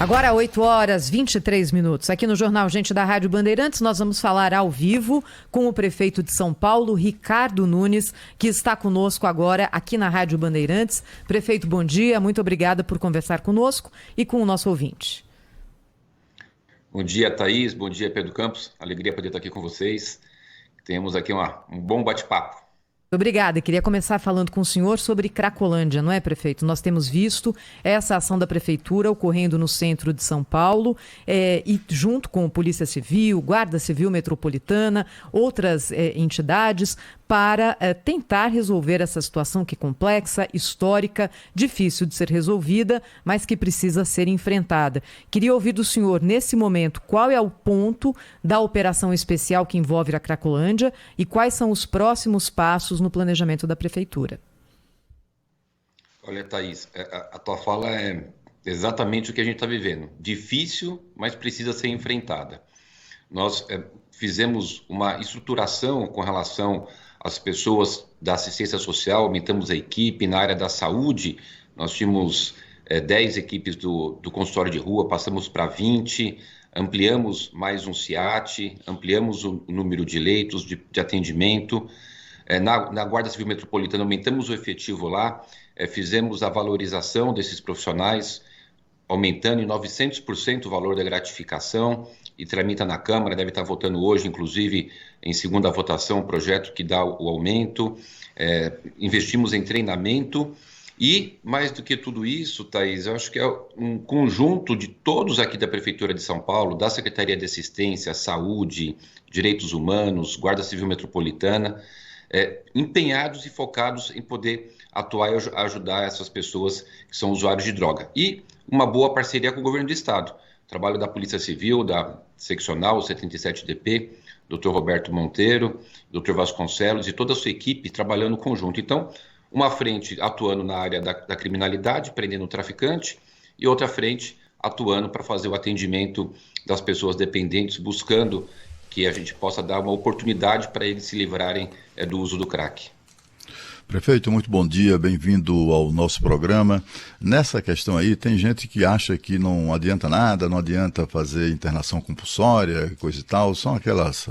Agora, 8h23. Aqui no Jornal Gente da Rádio Bandeirantes, nós vamos falar ao vivo com o prefeito de São Paulo, Ricardo Nunes, que está conosco agora aqui na Rádio Bandeirantes. Prefeito, bom dia. Muito obrigada por conversar conosco e com o nosso ouvinte. Bom dia, Thaís. Bom dia, Pedro Campos. Alegria poder estar aqui com vocês. Temos aqui um bom bate-papo. Obrigada. Queria começar falando com o senhor sobre Cracolândia, não é, prefeito? Nós temos visto essa ação da prefeitura ocorrendo no centro de São Paulo e junto com Polícia Civil, Guarda Civil Metropolitana, outras entidades, para tentar resolver essa situação que é complexa, histórica, difícil de ser resolvida, mas que precisa ser enfrentada. Queria ouvir do senhor, nesse momento, qual é o ponto da operação especial que envolve a Cracolândia e quais são os próximos passos no planejamento da prefeitura. Olha, Thaís, a tua fala é exatamente o que a gente está vivendo. Difícil, mas precisa ser enfrentada. Nós fizemos uma estruturação com relação às pessoas da assistência social, aumentamos a equipe na área da saúde. Nós tínhamos 10 equipes do consultório de rua, passamos para 20, ampliamos mais um CIAT, ampliamos o número de leitos de atendimento. Na Guarda Civil Metropolitana, aumentamos o efetivo lá, fizemos a valorização desses profissionais, aumentando em 900% o valor da gratificação, e tramita na Câmara, deve estar votando hoje, inclusive, em segunda votação, o projeto que dá o aumento. Investimos em treinamento e, mais do que tudo isso, Thaís, eu acho que é um conjunto de todos aqui da Prefeitura de São Paulo, da Secretaria de Assistência, Saúde, Direitos Humanos, Guarda Civil Metropolitana, empenhados e focados em poder atuar e ajudar essas pessoas que são usuários de droga. E uma boa parceria com o governo do Estado. Trabalho da Polícia Civil, da Seccional 77DP, Dr. Roberto Monteiro, Dr. Vasconcelos e toda a sua equipe trabalhando conjunto. Então, uma frente atuando na área da criminalidade, prendendo o traficante, e outra frente atuando para fazer o atendimento das pessoas dependentes, buscando que a gente possa dar uma oportunidade para eles se livrarem do uso do crack. Prefeito, muito bom dia, bem-vindo ao nosso programa. Nessa questão aí, tem gente que acha que não adianta nada, não adianta fazer internação compulsória, coisa e tal, são aquelas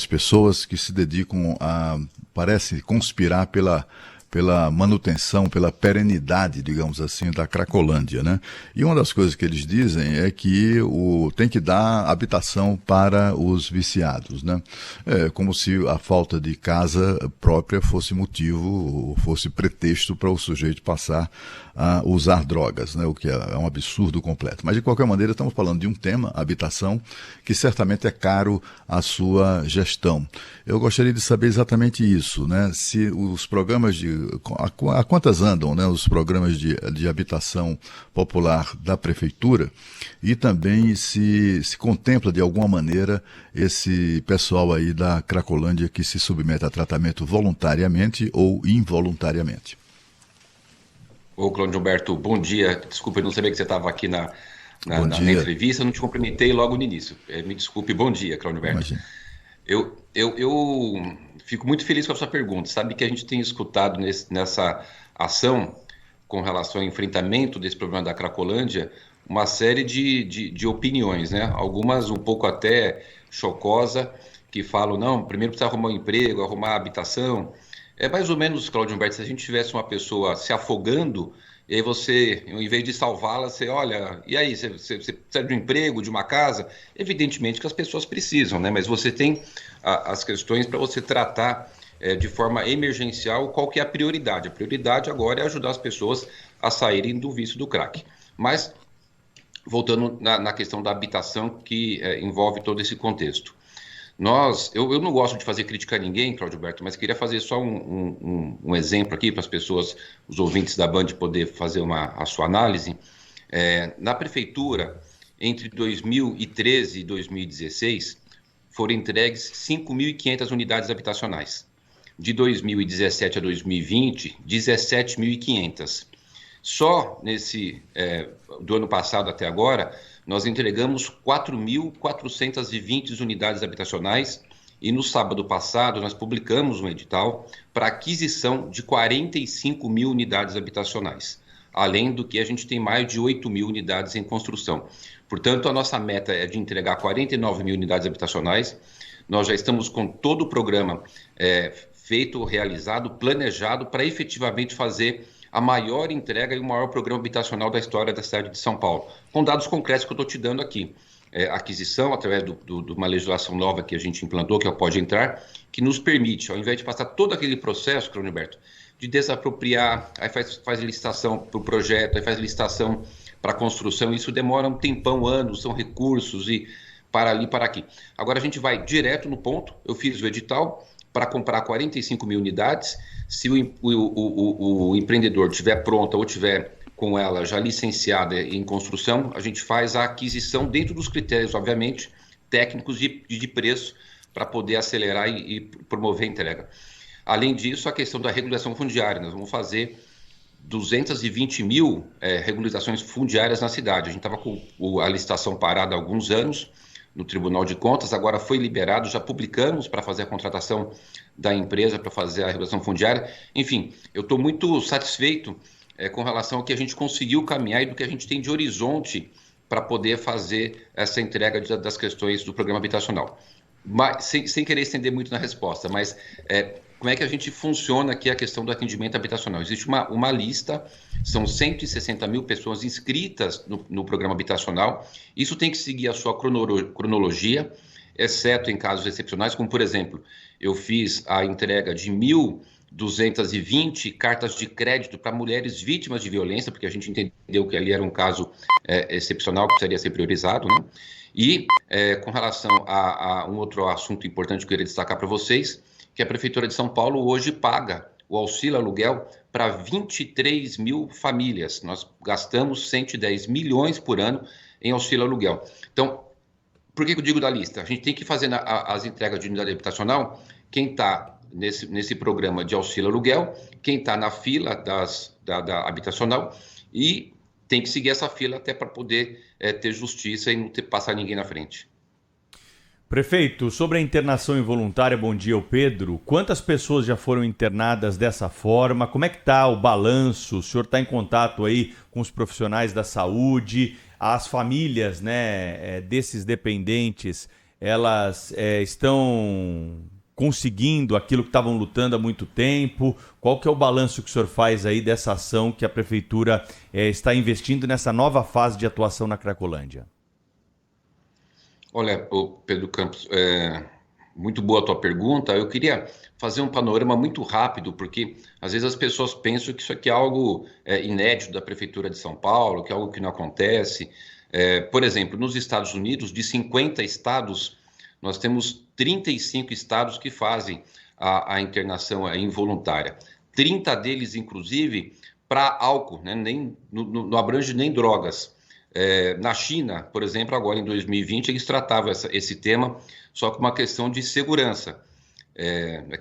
pessoas que se dedicam a, parece, conspirar pela manutenção, pela perenidade, digamos assim, da Cracolândia, né? E uma das coisas que eles dizem é que tem que dar habitação para os viciados, né? Como se a falta de casa própria fosse motivo, fosse pretexto para o sujeito passar a usar drogas, né? O que é um absurdo completo. Mas, de qualquer maneira, estamos falando de um tema, habitação, que certamente é caro à sua gestão. Eu gostaria de saber exatamente isso, né? Se os programas a quantas andam, né, os programas de habitação popular da Prefeitura, e também se contempla de alguma maneira esse pessoal aí da Cracolândia que se submete a tratamento voluntariamente ou involuntariamente. Ô, Cláudio Humberto, bom dia. Desculpa, eu não sabia que você estava aqui na entrevista, eu não te cumprimentei logo no início. Me desculpe, bom dia, Cláudio Humberto. Imagina. Eu fico muito feliz com a sua pergunta. Sabe que a gente tem escutado nessa ação com relação ao enfrentamento desse problema da Cracolândia uma série de opiniões, né? Algumas um pouco até chocosa, que falam, não, primeiro precisa arrumar um emprego, arrumar habitação. É mais ou menos, Cláudio Humberto, se a gente tivesse uma pessoa se afogando, e aí você, em vez de salvá-la, você olha, e aí, você precisa de um emprego, de uma casa? Evidentemente que as pessoas precisam, né? Mas você tem as questões para você tratar de forma emergencial qual que é a prioridade. A prioridade agora é ajudar as pessoas a saírem do vício do crack. Mas, voltando na questão da habitação que envolve todo esse contexto. Eu não gosto de fazer crítica a ninguém, Cláudio Humberto, mas queria fazer só um exemplo aqui para as pessoas, os ouvintes da Band, poder fazer a sua análise. Na Prefeitura, entre 2013 e 2016, foram entregues 5.500 unidades habitacionais. De 2017 a 2020, 17.500. Só do ano passado até agora, nós entregamos 4.420 unidades habitacionais e no sábado passado nós publicamos um edital para aquisição de 45 mil unidades habitacionais. além do que a gente tem mais de 8 mil unidades em construção. Portanto, a nossa meta é de entregar 49 mil unidades habitacionais. Nós já estamos com todo o programa feito, realizado, planejado para efetivamente fazer a maior entrega e o maior programa habitacional da história da cidade de São Paulo, com dados concretos que eu estou te dando aqui. Aquisição, através de uma legislação nova que a gente implantou, que é o Pode Entrar, que nos permite, ao invés de passar todo aquele processo, Cronenberto, de desapropriar, aí faz licitação para o projeto, aí faz licitação para a construção, isso demora um tempão, anos, são recursos e para ali, para aqui. Agora a gente vai direto no ponto, eu fiz o edital para comprar 45 mil unidades, se o empreendedor estiver pronta ou tiver com ela já licenciada em construção, a gente faz a aquisição dentro dos critérios, obviamente, técnicos de preço, para poder acelerar e promover a entrega. Além disso, a questão da regularização fundiária. Nós vamos fazer 220 mil regularizações fundiárias na cidade. A gente estava com a licitação parada há alguns anos no Tribunal de Contas, agora foi liberado, já publicamos para fazer a contratação da empresa para fazer a regularização fundiária. Enfim, eu estou muito satisfeito com relação ao que a gente conseguiu caminhar e do que a gente tem de horizonte para poder fazer essa entrega das questões do programa habitacional. Mas, sem querer estender muito na resposta, mas como é que a gente funciona aqui a questão do atendimento habitacional? Existe uma lista, são 160 mil pessoas inscritas no programa habitacional, isso tem que seguir a sua cronologia, exceto em casos excepcionais, como por exemplo, eu fiz a entrega de 1.220 cartas de crédito para mulheres vítimas de violência, porque a gente entendeu que ali era um caso excepcional que precisaria ser priorizado, né? E com relação a um outro assunto importante que eu queria destacar para vocês, que a Prefeitura de São Paulo hoje paga o auxílio aluguel para 23 mil famílias. Nós gastamos 110 milhões por ano em auxílio aluguel. Então, por que eu digo da lista? A gente tem que fazer as entregas de unidade habitacional, quem está nesse programa de auxílio aluguel, quem está na fila da habitacional e tem que seguir essa fila até para poder ter justiça e não passar ninguém na frente. Prefeito, sobre a internação involuntária, bom dia, o Pedro. Quantas pessoas já foram internadas dessa forma? Como é que está o balanço? O senhor está em contato aí com os profissionais da saúde? As famílias, né, desses dependentes, elas estão conseguindo aquilo que estavam lutando há muito tempo? Qual que é o balanço que o senhor faz aí dessa ação que a Prefeitura está investindo nessa nova fase de atuação na Cracolândia? Olha, Pedro Campos, muito boa a tua pergunta. Eu queria fazer um panorama muito rápido, porque às vezes as pessoas pensam que isso aqui é algo inédito da Prefeitura de São Paulo, que é algo que não acontece. Por exemplo, nos Estados Unidos, de 50 estados, nós temos 35 estados que fazem a internação involuntária. 30 deles, inclusive, para álcool, né? Não abrange nem drogas. Na China, por exemplo, agora em 2020, eles tratavam esse tema só com uma questão de segurança,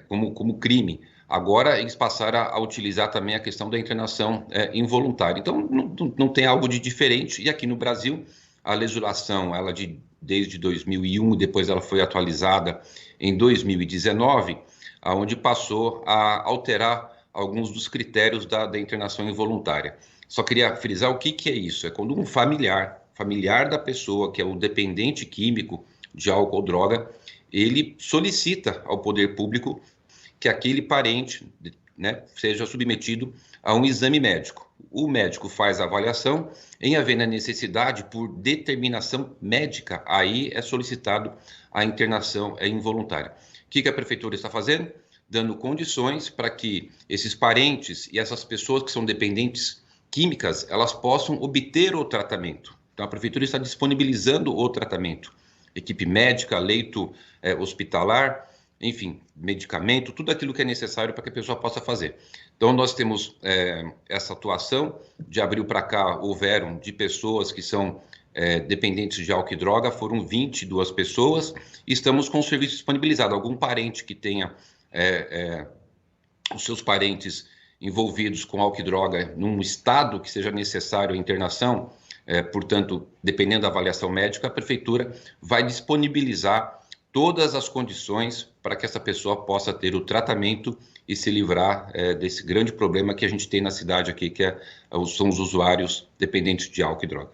como crime. Agora, eles passaram a utilizar também a questão da internação involuntária. Então, não tem algo de diferente. E aqui no Brasil, a legislação, desde 2001, depois ela foi atualizada em 2019, onde passou a alterar alguns dos critérios da internação involuntária. Só queria frisar o que é isso. É quando um familiar da pessoa, que é o dependente químico de álcool ou droga, ele solicita ao poder público que aquele parente, né, seja submetido a um exame médico. O médico faz a avaliação, em havendo a necessidade por determinação médica, aí é solicitado a internação involuntária. O que a Prefeitura está fazendo? Dando condições para que esses parentes e essas pessoas que são dependentes químicas, elas possam obter o tratamento. Então, a Prefeitura está disponibilizando o tratamento. Equipe médica, leito hospitalar, enfim, medicamento, tudo aquilo que é necessário para que a pessoa possa fazer. Então, nós temos essa atuação. De abril para cá, houveram de pessoas que são dependentes de álcool e droga, foram 22 pessoas, e estamos com o serviço disponibilizado. Algum parente que tenha os seus parentes envolvidos com álcool e droga num estado que seja necessário a internação, portanto, dependendo da avaliação médica, a Prefeitura vai disponibilizar todas as condições para que essa pessoa possa ter o tratamento e se livrar desse grande problema que a gente tem na cidade aqui, que são os usuários dependentes de álcool e droga.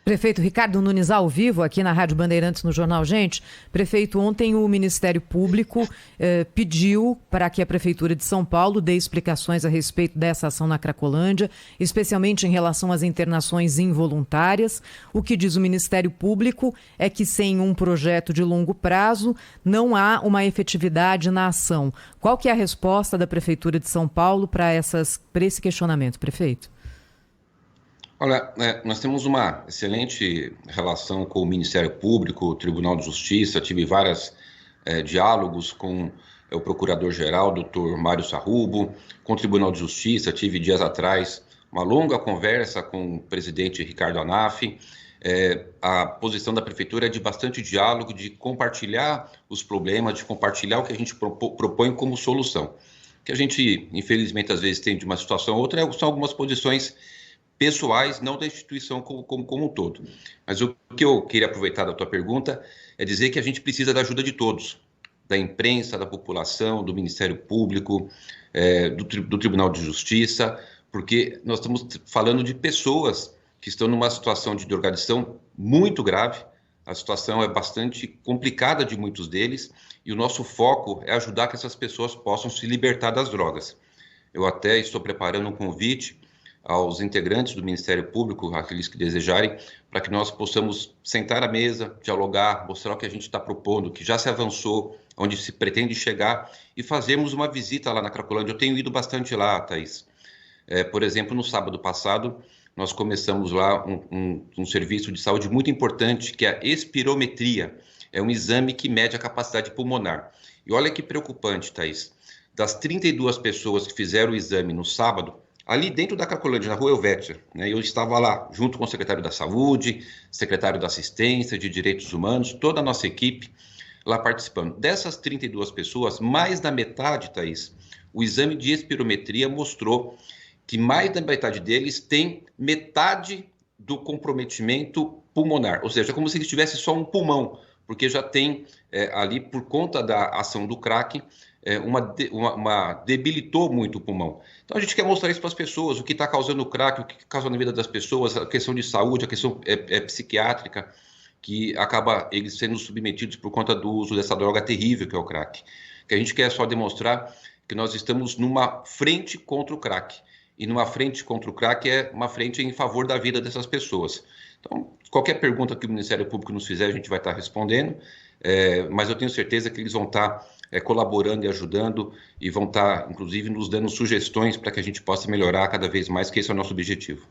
Prefeito Ricardo Nunes, ao vivo, aqui na Rádio Bandeirantes, no Jornal Gente. Prefeito, ontem o Ministério Público pediu para que a Prefeitura de São Paulo dê explicações a respeito dessa ação na Cracolândia, especialmente em relação às internações involuntárias. O que diz o Ministério Público é que sem um projeto de longo prazo não há uma efetividade na ação. Qual que é a resposta da Prefeitura de São Paulo para esse questionamento, prefeito? Olha, nós temos uma excelente relação com o Ministério Público, o Tribunal de Justiça. Tive vários diálogos com o Procurador-Geral, Dr. Mário Sarrubo, com o Tribunal de Justiça. Tive dias atrás uma longa conversa com o presidente Ricardo Anaf. A posição da Prefeitura é de bastante diálogo, de compartilhar os problemas, de compartilhar o que a gente propõe como solução. O que a gente, infelizmente, às vezes tem de uma situação ou outra são algumas posições pessoais, não da instituição como um todo. Mas o que eu queria aproveitar da tua pergunta é dizer que a gente precisa da ajuda de todos, da imprensa, da população, do Ministério Público, do Tribunal de Justiça, porque nós estamos falando de pessoas que estão numa situação de drogadição muito grave. A situação é bastante complicada de muitos deles e o nosso foco é ajudar que essas pessoas possam se libertar das drogas. Eu até estou preparando um convite aos integrantes do Ministério Público, aqueles que desejarem, para que nós possamos sentar à mesa, dialogar, mostrar o que a gente está propondo, que já se avançou, onde se pretende chegar, e fazermos uma visita lá na Cracolândia. Eu tenho ido bastante lá, Thaís. Por exemplo, no sábado passado, nós começamos lá um serviço de saúde muito importante, que é a espirometria. É um exame que mede a capacidade pulmonar. E olha que preocupante, Thaís. Das 32 pessoas que fizeram o exame no sábado, ali dentro da Cracolândia, na Rua Helvétia, né, eu estava lá junto com o secretário da Saúde, secretário da Assistência, de Direitos Humanos, toda a nossa equipe lá participando. Dessas 32 pessoas, mais da metade, Thaís, o exame de espirometria mostrou que mais da metade deles tem metade do comprometimento pulmonar, ou seja, como se eles tivessem só um pulmão, porque já tem ali, por conta da ação do crack, debilitou muito o pulmão. Então a gente quer mostrar isso para as pessoas, o que está causando o crack, o que causa na vida das pessoas, a questão de saúde, a questão psiquiátrica, que acaba eles sendo submetidos por conta do uso dessa droga terrível que é o crack. O que a gente quer só demonstrar que nós estamos numa frente contra o crack. E numa frente contra o crack é uma frente em favor da vida dessas pessoas. Então, qualquer pergunta que o Ministério Público nos fizer, a gente vai estar respondendo, mas eu tenho certeza que eles vão estar colaborando e ajudando e vão estar, inclusive, nos dando sugestões para que a gente possa melhorar cada vez mais, que esse é o nosso objetivo.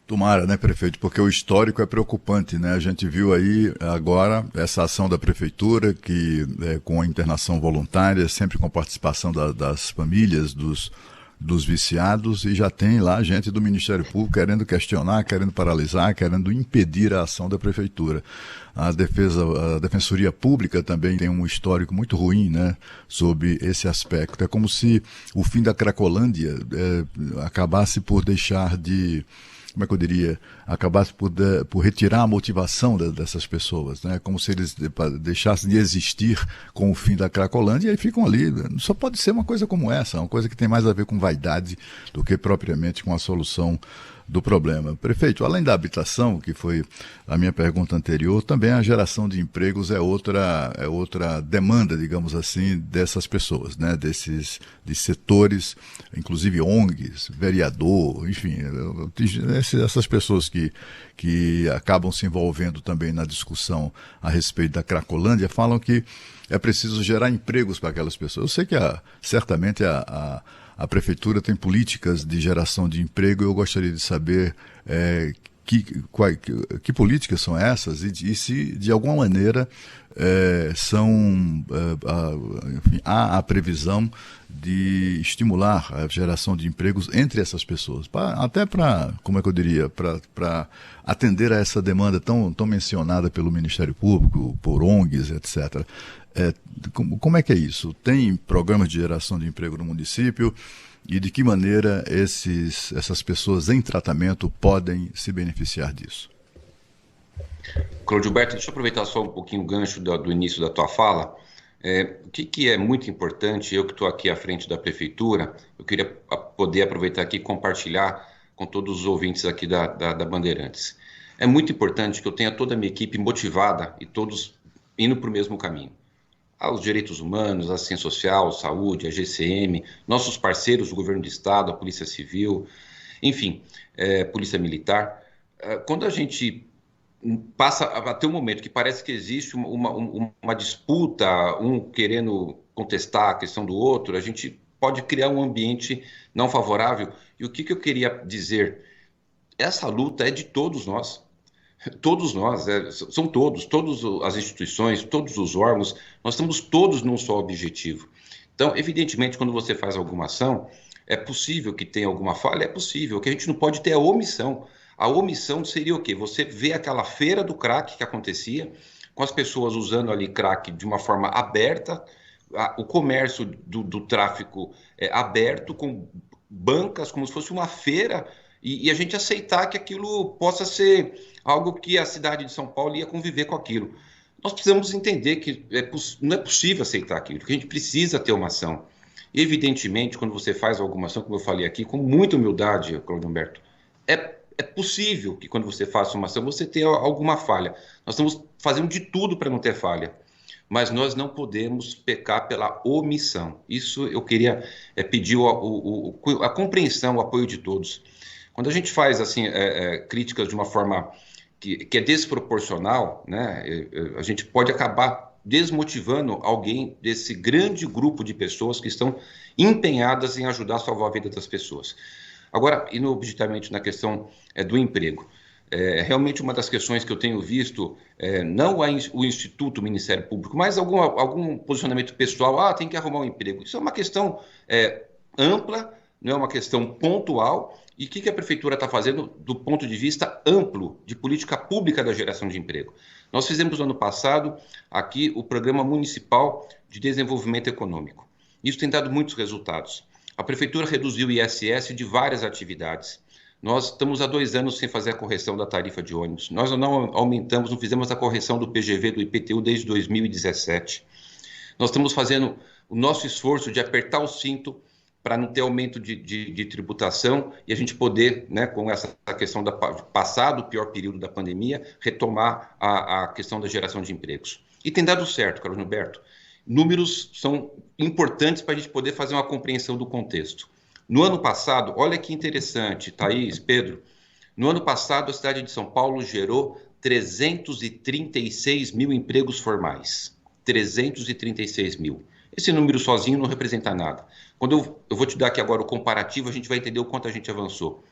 Tomara, né, prefeito? Porque o histórico é preocupante, né? A gente viu aí agora essa ação da prefeitura, que com a internação voluntária, sempre com participação das famílias, dos viciados, e já tem lá gente do Ministério Público querendo questionar, querendo paralisar, querendo impedir a ação da prefeitura. A Defensoria Pública também tem um histórico muito ruim, né, sobre esse aspecto. É como se o fim da Cracolândia acabasse por deixar de... Como é que eu diria? Acabasse por retirar a motivação dessas pessoas, né? Como se eles deixassem de existir com o fim da Cracolândia e aí ficam ali. Só pode ser uma coisa como essa, uma coisa que tem mais a ver com vaidade do que propriamente com a solução do problema. Prefeito, além da habitação, que foi a minha pergunta anterior, também a geração de empregos é outra demanda, digamos assim, dessas pessoas, né? De setores, inclusive ONGs, vereador, enfim, essas pessoas que acabam se envolvendo também na discussão a respeito da Cracolândia, falam que é preciso gerar empregos para aquelas pessoas. Eu sei que certamente a Prefeitura tem políticas de geração de emprego. Eu gostaria de saber que políticas são essas e se, de alguma maneira, enfim, há a previsão de estimular a geração de empregos entre essas pessoas, até para, como é que eu diria, para atender a essa demanda tão mencionada pelo Ministério Público, por ONGs, etc. Como é que é isso? Tem programas de geração de emprego no município e de que maneira essas pessoas em tratamento podem se beneficiar disso? Claudio Berto, deixa eu aproveitar só um pouquinho o gancho do início da tua fala, O que é muito importante, eu que estou aqui à frente da prefeitura, eu queria poder aproveitar aqui e compartilhar com todos os ouvintes aqui da Bandeirantes. É muito importante que eu tenha toda a minha equipe motivada e todos indo para o mesmo caminho. Aos direitos humanos, a assistência social, saúde, a GCM, nossos parceiros, o governo do estado, a Polícia Civil, enfim, Polícia Militar. Quando a gente passa a ter um momento que parece que existe uma disputa, um querendo contestar a questão do outro, a gente pode criar um ambiente não favorável. E o que eu queria dizer? Essa luta é de todos nós. Todos nós, são todas as instituições, todos os órgãos, nós estamos todos num só objetivo. Então, evidentemente, quando você faz alguma ação, é possível que tenha alguma falha, é possível. O que a gente não pode ter é a omissão. A omissão seria o quê? Você vê aquela feira do crack que acontecia, com as pessoas usando ali crack de uma forma aberta, o comércio do tráfico aberto, com bancas, como se fosse uma feira, e a gente aceitar que aquilo possa ser algo que a cidade de São Paulo ia conviver com aquilo. Nós precisamos entender que não é possível aceitar aquilo, que a gente precisa ter uma ação. Evidentemente, quando você faz alguma ação, como eu falei aqui, com muita humildade, Claudio Humberto, é possível que quando você faça uma ação, você tenha alguma falha. Nós estamos fazendo de tudo para não ter falha, mas nós não podemos pecar pela omissão. Isso eu queria pedir a compreensão, o apoio de todos. Quando a gente faz assim críticas de uma forma que é desproporcional, né, a gente pode acabar desmotivando alguém desse grande grupo de pessoas que estão empenhadas em ajudar a salvar a vida das pessoas. Agora, indo objetivamente na questão do emprego, realmente uma das questões que eu tenho visto, não o Instituto, o Ministério Público, mas algum posicionamento pessoal, tem que arrumar um emprego. Isso é uma questão ampla, não é uma questão pontual. E o que a Prefeitura está fazendo do ponto de vista amplo de política pública da geração de emprego? Nós fizemos no ano passado aqui o Programa Municipal de Desenvolvimento Econômico. Isso tem dado muitos resultados. A Prefeitura reduziu o ISS de várias atividades. Nós estamos há 2 anos sem fazer a correção da tarifa de ônibus. Nós não aumentamos, não fizemos a correção do PGV, do IPTU desde 2017. Nós estamos fazendo o nosso esforço de apertar o cinto para não ter aumento de tributação e a gente poder, né, com essa questão da passado o pior período da pandemia, retomar a questão da geração de empregos. E tem dado certo, Carlos Humberto. Números são importantes para a gente poder fazer uma compreensão do contexto. No ano passado, olha que interessante, Thaís, Pedro, no ano passado a cidade de São Paulo gerou 336 mil empregos formais. 336 mil. Esse número sozinho não representa nada. Quando eu vou te dar aqui agora o comparativo, a gente vai entender o quanto a gente avançou.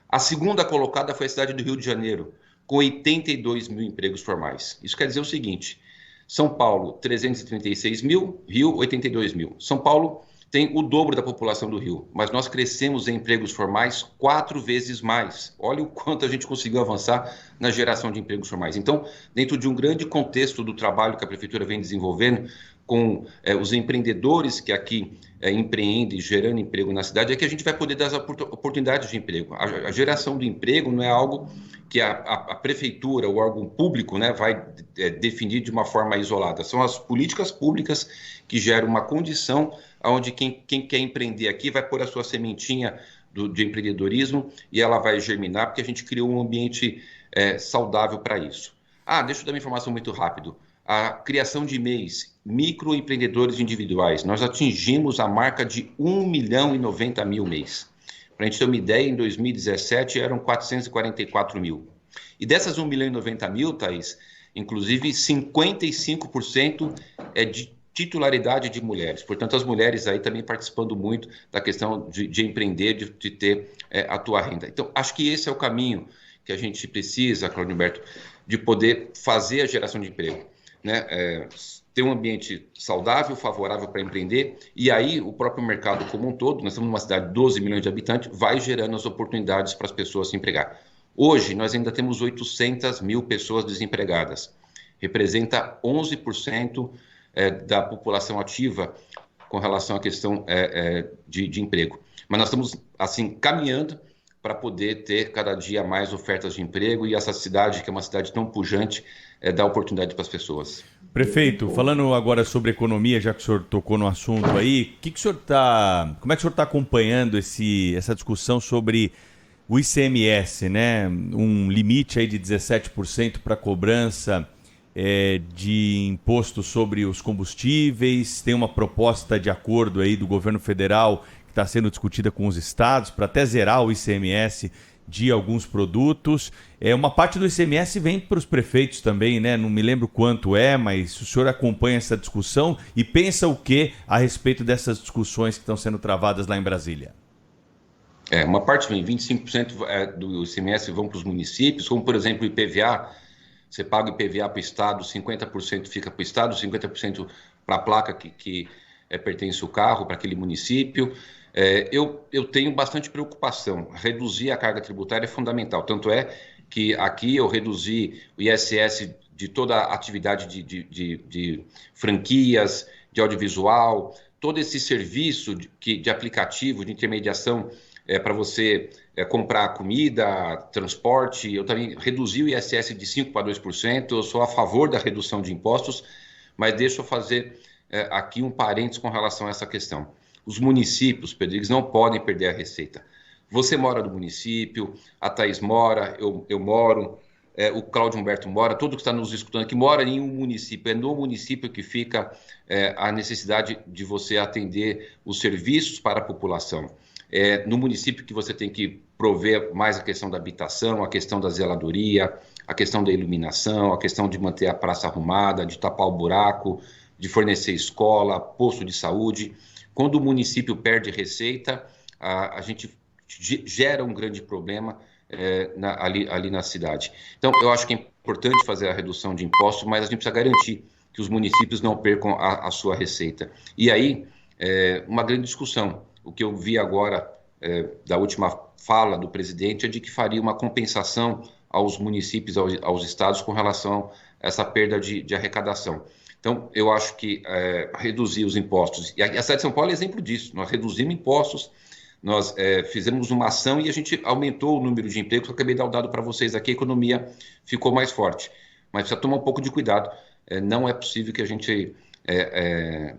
A segunda colocada foi a cidade do Rio de Janeiro, com 82 mil empregos formais. Isso quer dizer o seguinte, São Paulo, 336 mil, Rio, 82 mil. São Paulo tem o dobro da população do Rio, mas nós crescemos em empregos formais 4 vezes mais. Olha o quanto a gente conseguiu avançar na geração de empregos formais. Então, dentro de um grande contexto do trabalho que a Prefeitura vem desenvolvendo, com os empreendedores que aqui empreendem, gerando emprego na cidade, é que a gente vai poder dar as oportunidades de emprego. A geração do emprego não é algo que a prefeitura, o órgão público, né, vai definir de uma forma isolada. São as políticas públicas que geram uma condição onde quem quer empreender aqui vai pôr a sua sementinha de empreendedorismo e ela vai germinar, porque a gente criou um ambiente saudável para isso. Deixa eu dar uma informação muito rápido. A criação de MEIs, microempreendedores individuais, nós atingimos a marca de 1.090.000 MEIs. Para a gente ter uma ideia, em 2017 eram 444 mil. E dessas 1.090.000, Thaís, inclusive 55% é de titularidade de mulheres. Portanto, as mulheres aí também participando muito da questão de empreender, de ter a tua renda. Então, acho que esse é o caminho que a gente precisa, Claudio Humberto, de poder fazer a geração de emprego. Né, ter um ambiente saudável, favorável para empreender, e aí o próprio mercado como um todo, nós estamos numa cidade de 12 milhões de habitantes, vai gerando as oportunidades para as pessoas se empregar. Hoje, nós ainda temos 800 mil pessoas desempregadas, representa 11% da população ativa com relação à questão de emprego. Mas nós estamos, assim, caminhando para poder ter cada dia mais ofertas de emprego e essa cidade, que é uma cidade tão pujante, dar oportunidade para as pessoas. Prefeito, falando agora sobre economia, já que o senhor tocou no assunto aí, como é que o senhor está acompanhando essa discussão sobre o ICMS, né? Um limite aí de 17% para cobrança de imposto sobre os combustíveis, tem uma proposta de acordo aí do governo federal que está sendo discutida com os estados para até zerar o ICMS de alguns produtos. Uma parte do ICMS vem para os prefeitos também, né? Não me lembro quanto mas o senhor acompanha essa discussão e pensa o que a respeito dessas discussões que estão sendo travadas lá em Brasília? Uma parte vem, 25% do ICMS vão para os municípios, como por exemplo o IPVA. Você paga o IPVA para o Estado, 50% fica para o Estado, 50% para a placa que pertence ao carro, para aquele município. Eu tenho bastante preocupação. Reduzir a carga tributária é fundamental. Tanto é que aqui eu reduzi o ISS de toda a atividade de franquias, de audiovisual, todo esse serviço de aplicativo, de intermediação para você comprar comida, transporte. Eu também reduzi o ISS de 5% para 2%. Eu sou a favor da redução de impostos, mas deixa eu fazer aqui um parênteses com relação a essa questão. Os municípios, Pedro, eles não podem perder a receita. Você mora no município, a Thaís mora, eu moro, o Cláudio Humberto mora, todo que está nos escutando aqui mora em um município. É no município que fica a necessidade de você atender os serviços para a população. No município que você tem que prover mais a questão da habitação, a questão da zeladoria, a questão da iluminação, a questão de manter a praça arrumada, de tapar o buraco, de fornecer escola, posto de saúde. Quando o município perde receita, a gente gera um grande problema ali na cidade. Então, eu acho que é importante fazer a redução de impostos, mas a gente precisa garantir que os municípios não percam a sua receita. E aí, uma grande discussão. O que eu vi agora da última fala do presidente é de que faria uma compensação aos municípios, aos estados, com relação a essa perda de arrecadação. Então, eu acho que reduzir os impostos, e a cidade de São Paulo é exemplo disso, nós reduzimos impostos, nós fizemos uma ação e a gente aumentou o número de empregos. Eu acabei de dar o dado para vocês aqui, a economia ficou mais forte, mas precisa tomar um pouco de cuidado. Não é possível que a gente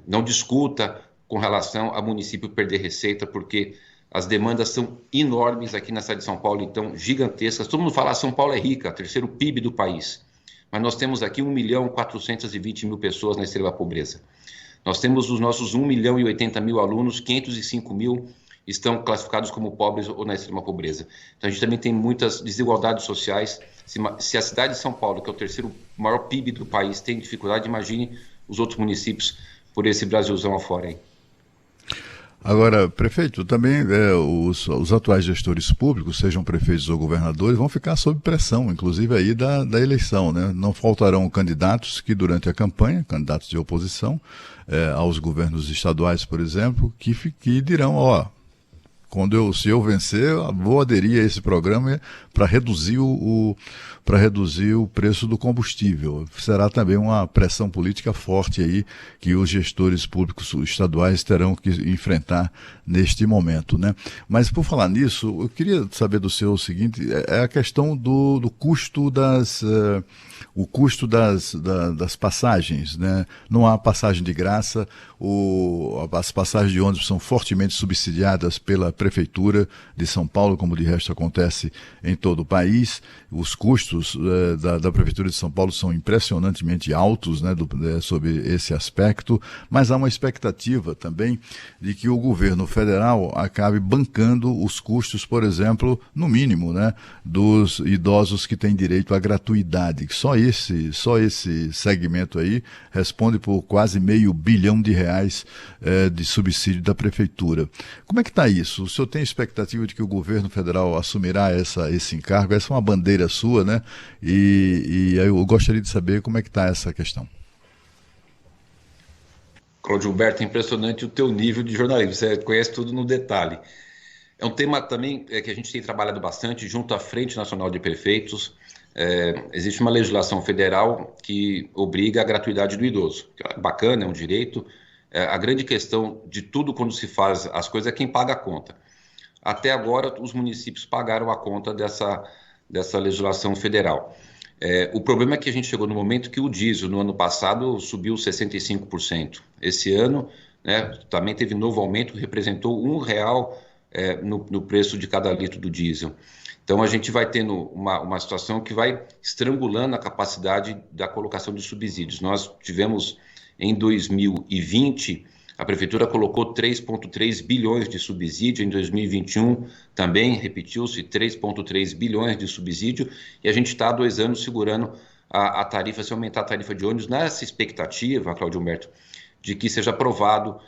não discuta com relação a município perder receita, porque as demandas são enormes aqui na cidade de São Paulo, então gigantescas. Todo mundo fala que São Paulo é rica, terceiro PIB do país. Mas nós temos aqui 1.420.000 pessoas na extrema pobreza. Nós temos os nossos 1.080.000 alunos, 505.000 estão classificados como pobres ou na extrema pobreza. Então a gente também tem muitas desigualdades sociais. Se a cidade de São Paulo, que é o terceiro maior PIB do país, tem dificuldade, imagine os outros municípios por esse Brasilzão afora aí. Agora, prefeito, também os atuais gestores públicos, sejam prefeitos ou governadores, vão ficar sob pressão, inclusive aí da eleição, né? Não faltarão candidatos que durante a campanha, candidatos de oposição, aos governos estaduais, por exemplo, que dirão, se eu vencer, vou aderir a esse programa para reduzir o preço do combustível. Será também uma pressão política forte aí que os gestores públicos estaduais terão que enfrentar neste momento, né? Mas por falar nisso, eu queria saber do senhor o seguinte, é a questão do custo das passagens, né? Não há passagem de graça, as passagens de ônibus são fortemente subsidiadas pela Prefeitura de São Paulo, como de resto acontece em todo o país. Os custos da Prefeitura de São Paulo são impressionantemente altos, né, sobre esse aspecto, mas há uma expectativa também de que o governo federal acabe bancando os custos, por exemplo, no mínimo, né, dos idosos que têm direito à gratuidade. Só esse segmento aí responde por quase R$500 bilhão de subsídio da Prefeitura. Como é que está isso? O senhor tem expectativa de que o governo federal assumirá esse encargo? Essa é uma bandeira sua, né? E eu gostaria de saber como é que está essa questão. Cláudio Humberto, é impressionante o teu nível de jornalismo, você conhece tudo no detalhe. É um tema também que a gente tem trabalhado bastante junto à Frente Nacional de Prefeitos. Existe uma legislação federal que obriga a gratuidade do idoso. É bacana, é um direito. A grande questão de tudo quando se faz as coisas é quem paga a conta. até agora os municípios pagaram a conta dessa legislação federal. O problema é que a gente chegou no momento que o diesel, no ano passado, subiu 65%. Esse ano, né, também teve novo aumento, que representou R$1 no preço de cada litro do diesel. Então, a gente vai tendo uma situação que vai estrangulando a capacidade da colocação de subsídios. Nós tivemos, em 2020, a Prefeitura colocou 3,3 bilhões de subsídio, em 2021 também repetiu-se 3,3 bilhões de subsídio, e a gente está há 2 anos segurando a tarifa, se aumentar a tarifa de ônibus, nessa expectativa, Cláudio Humberto, de que seja aprovado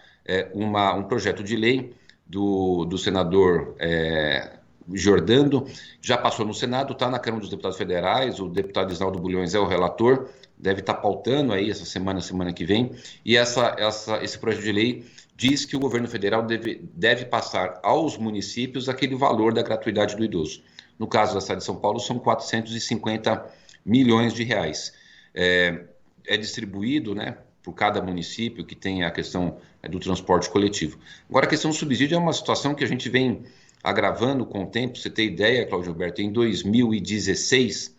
um projeto de lei do senador Giordano, já passou no Senado, está na Câmara dos Deputados Federais, o deputado Isnaldo Bulhões é o relator, deve estar pautando aí essa semana que vem, e esse projeto de lei diz que o governo federal deve passar aos municípios aquele valor da gratuidade do idoso. No caso da cidade de São Paulo, são 450 milhões de reais. É distribuído, né, por cada município que tem a questão do transporte coletivo. Agora, a questão do subsídio é uma situação que a gente vem agravando com o tempo. Você tem ideia, Cláudio Alberto, em 2016,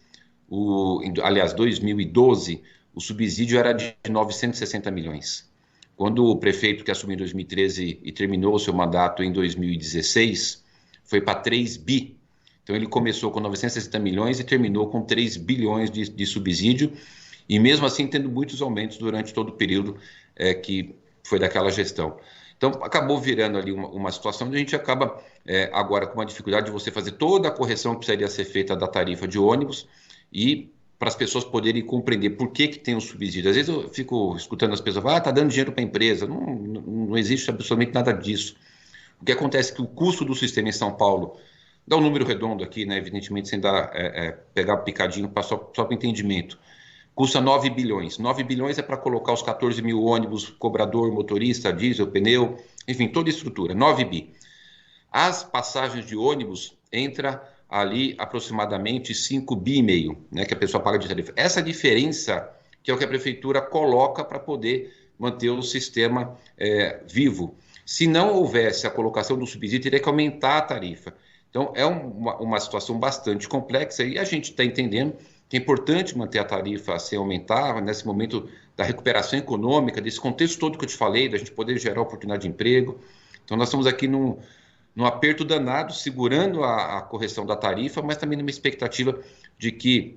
2012, o subsídio era de 960 milhões. Quando o prefeito que assumiu em 2013 e terminou o seu mandato em 2016, foi para 3 bi. Então ele começou com 960 milhões e terminou com 3 bilhões de subsídio, e mesmo assim tendo muitos aumentos durante todo o período que foi daquela gestão. Então, acabou virando ali uma situação onde a gente acaba agora com uma dificuldade de você fazer toda a correção que precisaria ser feita da tarifa de ônibus e para as pessoas poderem compreender por que tem o subsídio. Às vezes eu fico escutando as pessoas falar, está dando dinheiro para a empresa. Não existe absolutamente nada disso. O que acontece é que o custo do sistema em São Paulo, dá um número redondo aqui, né, evidentemente sem pegar picadinho só para entendimento, custa 9 bilhões. 9 bilhões é para colocar os 14 mil ônibus, cobrador, motorista, diesel, pneu, enfim, toda a estrutura, 9 bi. As passagens de ônibus entra ali aproximadamente 5,5 bi, né, que a pessoa paga de tarifa. Essa diferença que é o que a prefeitura coloca para poder manter o sistema vivo. Se não houvesse a colocação do subsídio, teria que aumentar a tarifa. Então, é uma situação bastante complexa e a gente está entendendo que é importante manter a tarifa sem aumentar, nesse momento da recuperação econômica, desse contexto todo que eu te falei, da gente poder gerar oportunidade de emprego. Então, nós estamos aqui num aperto danado, segurando a correção da tarifa, mas também numa expectativa de que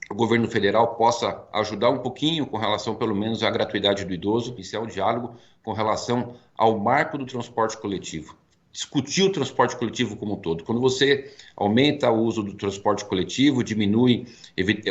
o governo federal possa ajudar um pouquinho com relação, pelo menos, à gratuidade do idoso, iniciar o diálogo com relação ao marco do transporte coletivo. Discutir o transporte coletivo como um todo. Quando você aumenta o uso do transporte coletivo, diminui,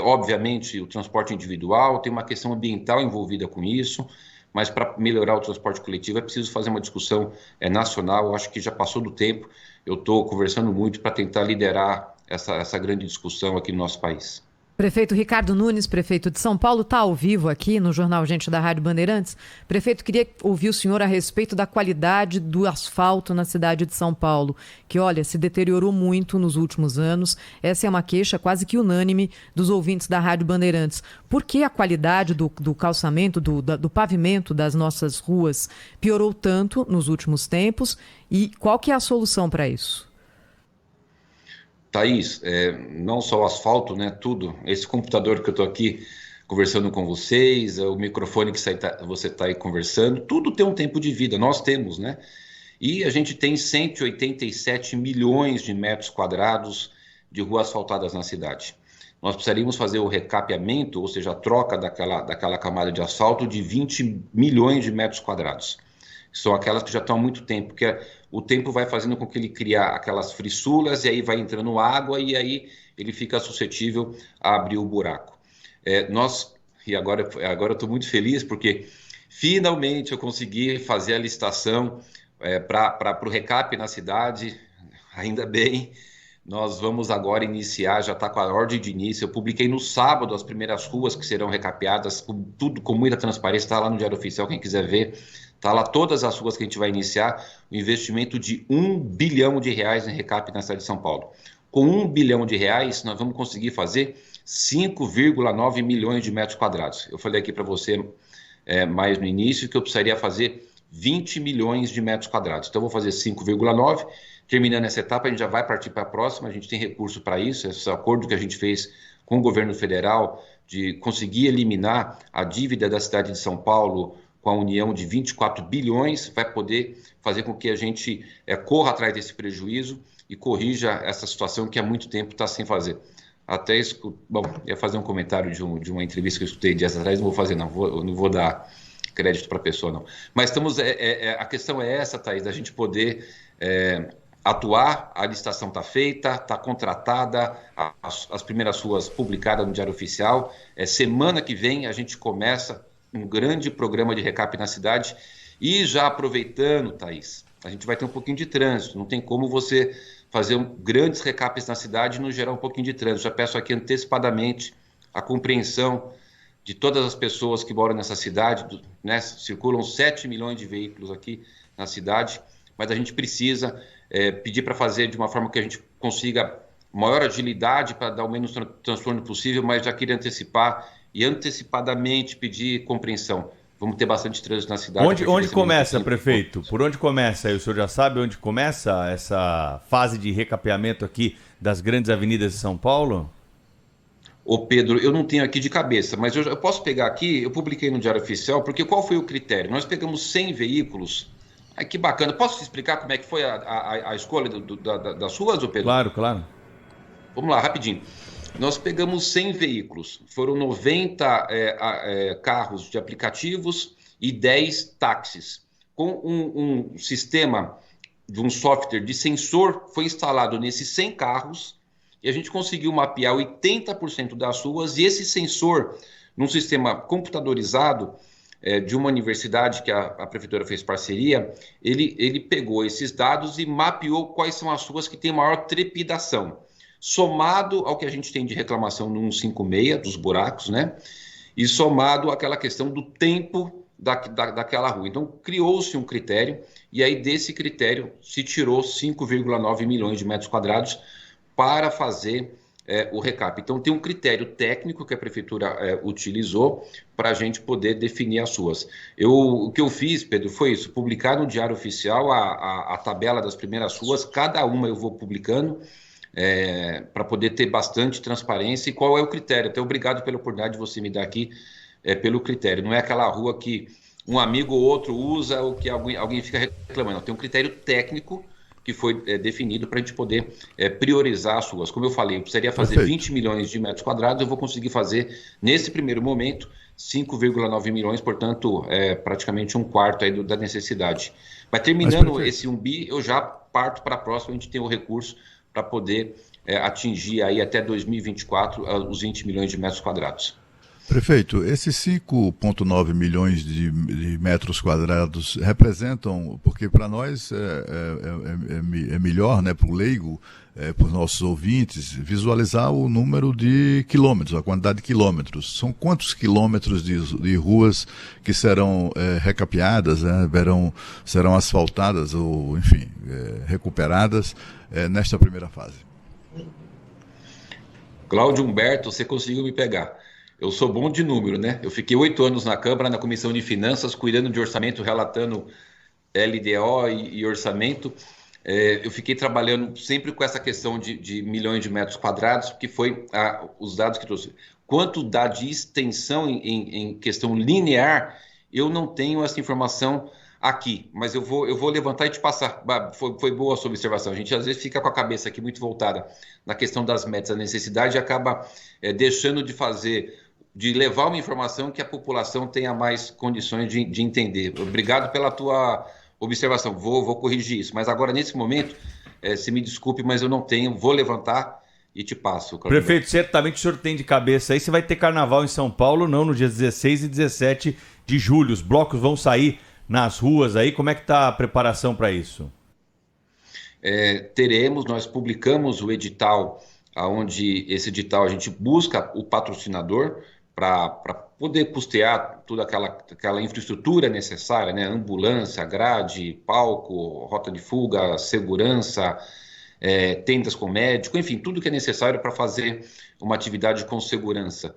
obviamente, o transporte individual, tem uma questão ambiental envolvida com isso, mas para melhorar o transporte coletivo é preciso fazer uma discussão nacional. Eu acho que já passou do tempo. Eu estou conversando muito para tentar liderar essa grande discussão aqui no nosso país. Prefeito Ricardo Nunes, prefeito de São Paulo, está ao vivo aqui no Jornal Gente da Rádio Bandeirantes. Prefeito, queria ouvir o senhor a respeito da qualidade do asfalto na cidade de São Paulo, que, olha, se deteriorou muito nos últimos anos. Essa é uma queixa quase que unânime dos ouvintes da Rádio Bandeirantes. Por que a qualidade do calçamento, do pavimento das nossas ruas piorou tanto nos últimos tempos e qual que é a solução para isso? Thaís, não só o asfalto, né, tudo, esse computador que eu estou aqui conversando com vocês, o microfone que você está aí conversando, tudo tem um tempo de vida, nós temos, né? E a gente tem 187 milhões de metros quadrados de ruas asfaltadas na cidade. Nós precisaríamos fazer o recapeamento, ou seja, a troca daquela camada de asfalto de 20 milhões de metros quadrados. São aquelas que já estão há muito tempo, porque o tempo vai fazendo com que ele crie aquelas frissuras e aí vai entrando água e aí ele fica suscetível a abrir o buraco. E agora eu estou muito feliz porque finalmente eu consegui fazer a licitação para o recap na cidade, ainda bem. Nós vamos agora iniciar, já está com a ordem de início. Eu publiquei no sábado as primeiras ruas que serão recapeadas, tudo com muita transparência, está lá no Diário Oficial, quem quiser ver. Está lá todas as ruas que a gente vai iniciar, o investimento de R$1 bilhão em recap na cidade de São Paulo. Com R$1 bilhão, nós vamos conseguir fazer 5,9 milhões de metros quadrados. Eu falei aqui para você mais no início que eu precisaria fazer 20 milhões de metros quadrados. Então, eu vou fazer 5,9, Terminando essa etapa, a gente já vai partir para a próxima, a gente tem recurso para isso, esse acordo que a gente fez com o governo federal de conseguir eliminar a dívida da cidade de São Paulo com a União de 24 bilhões, vai poder fazer com que a gente corra atrás desse prejuízo e corrija essa situação que há muito tempo está sem fazer. Até isso, bom, ia fazer um comentário de uma entrevista que eu escutei dias atrás, não vou fazer não, não vou dar crédito para a pessoa não. Mas estamos, a questão é essa, Thaís, da gente poder atuar, a licitação está feita, está contratada, as primeiras ruas publicadas no Diário Oficial. Semana que vem a gente começa um grande programa de recap na cidade e já aproveitando, Thaís, a gente vai ter um pouquinho de trânsito, não tem como você fazer grandes recaps na cidade e não gerar um pouquinho de trânsito. Já peço aqui antecipadamente a compreensão de todas as pessoas que moram nessa cidade, né? Circulam 7 milhões de veículos aqui na cidade, mas a gente precisa pedir para fazer de uma forma que a gente consiga maior agilidade para dar o menos transtorno possível, mas já queria antecipar e antecipadamente pedir compreensão. Vamos ter bastante trânsito na cidade. Onde começa, prefeito? Por onde começa? O senhor já sabe onde começa essa fase de recapeamento aqui das grandes avenidas de São Paulo? Ô Pedro, eu não tenho aqui de cabeça, mas eu posso pegar aqui, eu publiquei no Diário Oficial, porque qual foi o critério? Nós pegamos 100 veículos. Ai, que bacana. Posso te explicar como é que foi a escolha das ruas, ô Pedro? Claro, claro. Vamos lá, rapidinho. Nós pegamos 100 veículos, foram 90 carros de aplicativos e 10 táxis. Com um sistema de um software de sensor foi instalado nesses 100 carros e a gente conseguiu mapear 80% das ruas e esse sensor, num sistema computadorizado de uma universidade que a prefeitura fez parceria, ele pegou esses dados e mapeou quais são as ruas que têm maior trepidação. Somado ao que a gente tem de reclamação no 156, dos buracos, né? E somado àquela questão do tempo daquela rua. Então, criou-se um critério, e aí desse critério se tirou 5,9 milhões de metros quadrados para fazer o recap. Então, tem um critério técnico que a prefeitura utilizou para a gente poder definir as ruas. O que eu fiz, Pedro, foi isso, publicar no Diário Oficial a tabela das primeiras ruas, cada uma eu vou publicando, para poder ter bastante transparência. E qual é o critério? Até obrigado pela oportunidade de você me dar aqui pelo critério. Não é aquela rua que um amigo ou outro usa ou que alguém fica reclamando. Tem um critério técnico que foi definido para a gente poder priorizar as ruas. Como eu falei, eu precisaria fazer Perfeito. 20 milhões de metros quadrados, eu vou conseguir fazer, nesse primeiro momento, 5,9 milhões, portanto, praticamente um quarto aí da necessidade. Mas terminando esse 1 bi, eu já parto para a próxima, a gente tem o recurso para poder atingir aí até 2024 os 20 milhões de metros quadrados. Prefeito, esses 5,9 milhões de metros quadrados representam, porque para nós é melhor, né, para o leigo, para os nossos ouvintes, visualizar o número de quilômetros, a quantidade de quilômetros. São quantos quilômetros de ruas que serão recapeadas, né, serão asfaltadas ou, enfim, recuperadas nesta primeira fase? Cláudio Humberto, você conseguiu me pegar. Eu sou bom de número, né? Eu fiquei 8 anos na Câmara, na Comissão de Finanças, cuidando de orçamento, relatando LDO e orçamento. Eu fiquei trabalhando sempre com essa questão de milhões de metros quadrados, que foi os dados que trouxe. Quanto dá de extensão em questão linear, eu não tenho essa informação aqui, mas eu vou levantar e te passar. Foi boa a sua observação. A gente às vezes fica com a cabeça aqui muito voltada na questão das metas, da necessidade, e acaba deixando de levar uma informação que a população tenha mais condições de entender. Obrigado pela tua observação, vou corrigir isso. Mas agora, nesse momento, se me desculpe, mas eu não tenho, vou levantar e te passo. Prefeito, certamente o senhor tem de cabeça aí, você vai ter carnaval em São Paulo, não, no dia 16 e 17 de julho. Os blocos vão sair nas ruas aí, como é que está a preparação para isso? Nós publicamos o edital, onde esse edital a gente busca o patrocinador, para poder custear toda aquela infraestrutura necessária, né? Ambulância, grade, palco, rota de fuga, segurança, tendas com médico, enfim, tudo que é necessário para fazer uma atividade com segurança.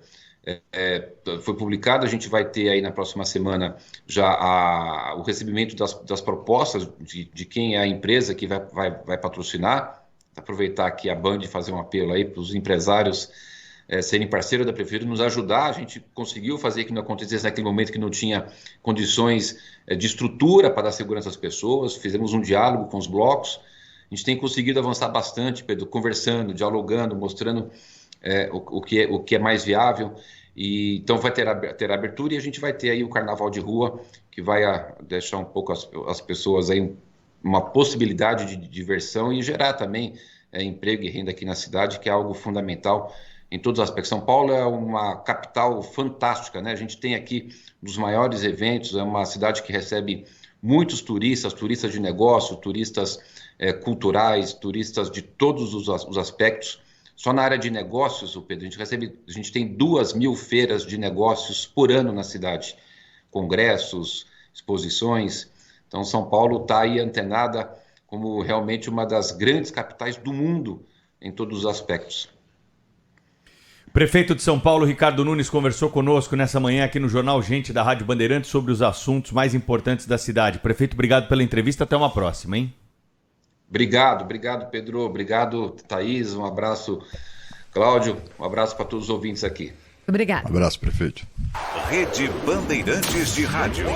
foi publicado. A gente vai ter aí na próxima semana já o recebimento das propostas de quem é a empresa que vai patrocinar. Aproveitar aqui a Band e fazer um apelo aí para os empresários serem parceiros da Prefeitura, nos ajudar. A gente conseguiu fazer que não acontecesse naquele momento que não tinha condições de estrutura para dar segurança às pessoas. Fizemos um diálogo com os blocos. A gente tem conseguido avançar bastante, Pedro, conversando, dialogando, mostrando o que é mais viável. E então vai ter abertura, e a gente vai ter aí o Carnaval de Rua, que vai deixar um pouco as pessoas aí uma possibilidade de diversão e gerar também emprego e renda aqui na cidade, que é algo fundamental em todos os aspectos. São Paulo é uma capital fantástica, né? A gente tem aqui um dos maiores eventos, é uma cidade que recebe muitos turistas de negócio, turistas culturais, turistas de todos os aspectos. Só na área de negócios, Pedro, a gente tem 2.000 feiras de negócios por ano na cidade, congressos, exposições. Então, São Paulo está aí antenada como realmente uma das grandes capitais do mundo em todos os aspectos. Prefeito de São Paulo, Ricardo Nunes, conversou conosco nessa manhã aqui no Jornal Gente da Rádio Bandeirantes sobre os assuntos mais importantes da cidade. Prefeito, obrigado pela entrevista. Até uma próxima, hein? Obrigado, Pedro. Obrigado, Thaís. Um abraço, Cláudio. Um abraço para todos os ouvintes aqui. Obrigado. Um abraço, prefeito. Rede Bandeirantes de Rádio.